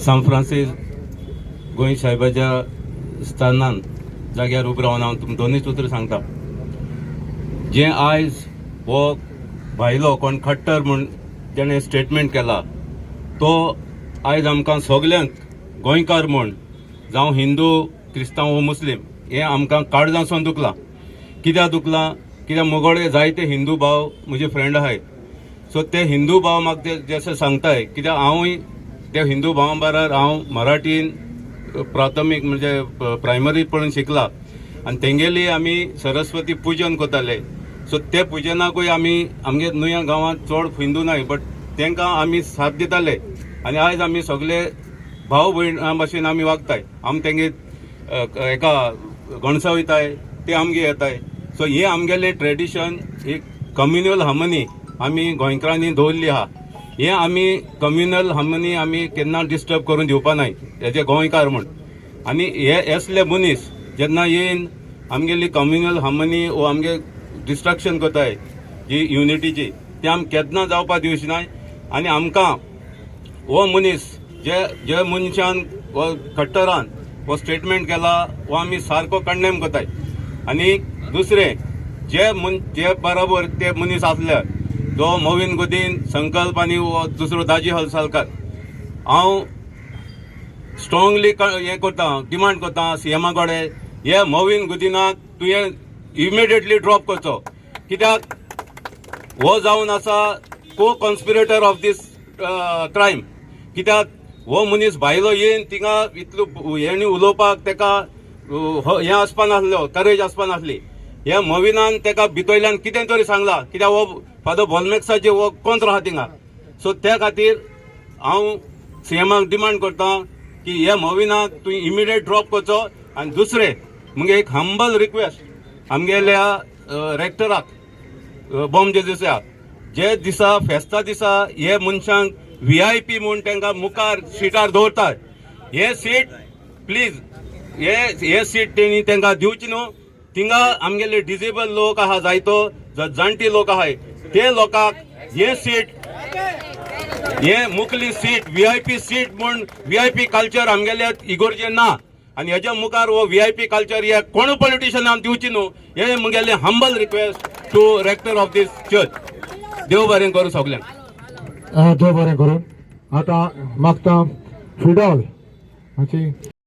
San Francis Goa साहेबाच्या स्थानान जाग्यार उबो रावन हांव तुमकां दोनूच उतरां सांगता. जे आयज हो भायलो कोण खट्टर म्हूण जेणे स्टेटमेंट केला तो आयज आमकां सगल्यांक गोंयकार म्हूण जावं हिंदू क्रिस्तांव व मुस्लीम हे आमकां काळजांसून दुखला. कित्याक दुखला? कित्याक मुगोडे जायते हिंदू भाव म्हजे फ्रेंड आहाय. सो ते हिंदू भाव म्हाका ते जशें सांगताय, कित्याक हांवूय त्या हिंदू भावां बरोबर हांव मराठीन प्राथमीक म्हणजे प्रायमरी पळून शिकला आनी तेंगेली आमी सरस्वती पूजन करताले. सो ते पुजनाकूय आमी आमगे नुया गांवांत चड हिंदू नाय, बट तांकां आमी साथ दिताले आनी आयज आमी सगळे भाव भयणा भाशेन आमी वागताय. आमी तेंगे एका गणसा वयताय, ते आमगे येताय. सो हे आमगेले ट्रेडिशन, एक कम्युनल हार्मनी आमी गोंयकारांनी दवरली आहा. हे आमी कम्युनल हार्मनी आमी केन्ना डिस्टर्ब करून दिवपा नाय हेजे गोंयकार म्हूण. आनी हे असले मनीस जेन्ना येवन आमगेली कम्युनल हार्मनी वो आमगे डिस्ट्रक्शन करताय जी युनिटीची, ती आमी केन्ना जावपा दिवची नाय. आनी आमकां हो मनीस जे मनशान वो खट्टरान वो स्टेटमेंट केला वो आमी सारको कंडेम करताय. आनी दुसरे जे बरोबर ते मनीस आसले जो मोविन गुदीन, संकल्प आनी दुसरो दाजी हलसालकार, हांव स्ट्रॉंगली हे करता, डिमांड करता सीएमा कडेन हे मोविन गुदिनाक तुवें इमिडिएटली ड्रॉप करचो. कित्याक हो जावन आसा को कॉन्स्पिरेटर ऑफ दीस क्रायम. कित्याक हो मनीस भायलो येवन थिंगा इतलो हेणी उलोवपाक तेका हें आसपा नासलो, करेज आसपा नासली. हे मोविनान तेका भितरल्यान कितें तरी सांगला, कित्याक हो फादर बॉलमॅक्साचे हो कोंत्र आहा थिंगा. सो त्या खातीर हांव सीएमाक डिमांड करता की हे मोविनाक तुवें इमिडिएट ड्रॉप करचो. आनी दुसरें मुगे एक हंबल रिक्वेस्ट आमगेल्या रेक्टराक बॉम जेजुसा, जे दिसा फेस्ता दिसा हे मनशांक VIP म्हूण तांकां मुखार सिटार दवरतात, हे सीट प्लीज हे सीट तेणी तांकां दिवची न्हू. थिंगा आमगेले डिजेबल लोक आहा जायतो, जाणटी लोक आहाय, ते लोकांक हे सीट, हे मुखली सीट VIP सीट म्हूण VIP कल्चर आमगेल्या इगोर्जेन ना. आनी हेज्या मुखार हो VIP कल्चर हे कोण पॉलिटिशियनान दिवची न्हू. हे मुगेले humble request to rector of this church. देव बरें करूं सगल्यांक. देव बरें करूं. आतां मागता फिडॉल हाची